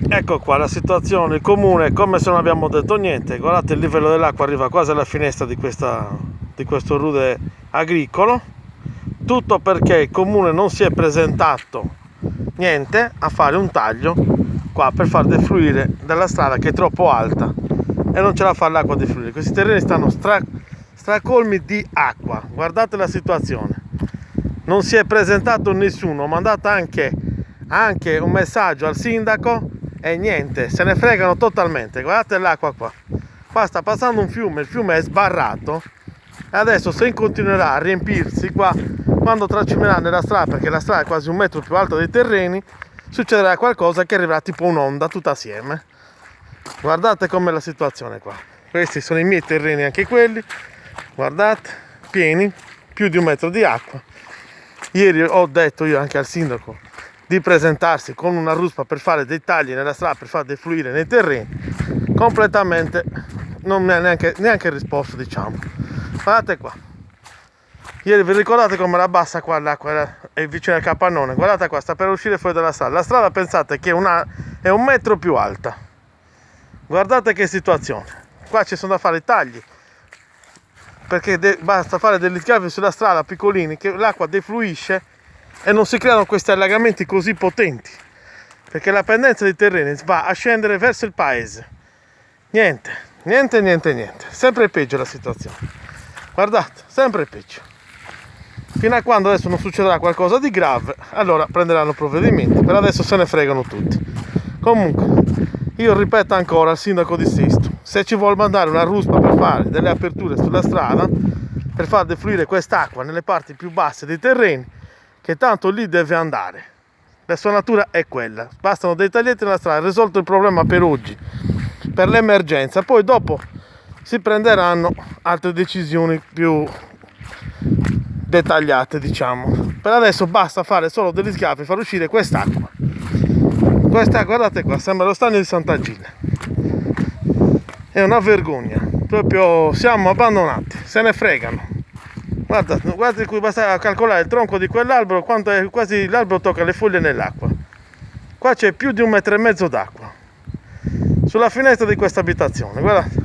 Ecco qua la situazione, il comune è come se non abbiamo detto niente. Guardate, il livello dell'acqua arriva quasi alla finestra di questo rude agricolo. Tutto perché il comune non si è presentato niente a fare un taglio qua per far defluire dalla strada che è troppo alta e non ce la fa l'acqua defluire. Questi terreni stanno stracolmi di acqua. Guardate la situazione, non si è presentato nessuno. Ho mandato anche un messaggio al sindaco e niente, se ne fregano totalmente. Guardate l'acqua qua sta passando un fiume, il fiume è sbarrato e adesso se continuerà a riempirsi qua, quando tracimerà nella strada, perché la strada è quasi un metro più alta dei terreni, succederà qualcosa che arriverà tipo un'onda tutta assieme. Guardate com'è la situazione qua. Questi sono i miei terreni, anche quelli, guardate, pieni, più di un metro di acqua. Ieri ho detto io anche al sindaco di presentarsi con una ruspa per fare dei tagli nella strada, per far defluire nei terreni. Completamente non mi ha neanche risposto, diciamo. Guardate qua, ieri vi ricordate come era bassa qua l'acqua, è vicino al capannone? Guardate qua, sta per uscire fuori dalla strada. La strada pensate che è un metro più alta. Guardate che situazione. Qua ci sono da fare i tagli, perché basta fare degli scavi sulla strada piccolini che l'acqua defluisce e non si creano questi allagamenti così potenti, perché la pendenza dei terreni va a scendere verso il paese. Niente, sempre peggio la situazione. Guardate, sempre peggio. Fino a quando adesso non succederà qualcosa di grave, allora prenderanno provvedimenti. Per adesso se ne fregano tutti. Comunque, io ripeto ancora al sindaco di Sesto, se ci vuol mandare una ruspa per fare delle aperture sulla strada, per far defluire quest'acqua nelle parti più basse dei terreni, che tanto lì deve andare. La sua natura è quella. Bastano dei taglietti nella strada, risolto il problema per oggi, per l'emergenza. Poi dopo si prenderanno altre decisioni più dettagliate, diciamo. Per adesso basta fare solo degli scavi e far uscire quest'acqua. Guardate qua, sembra lo stagno di Sant'Agilla. È una vergogna, proprio siamo abbandonati, se ne fregano. Guardate qui, basta calcolare il tronco di quell'albero, quanto è, quasi l'albero tocca le foglie nell'acqua. Qua c'è più di 1,5 metri d'acqua sulla finestra di questa abitazione, guardate.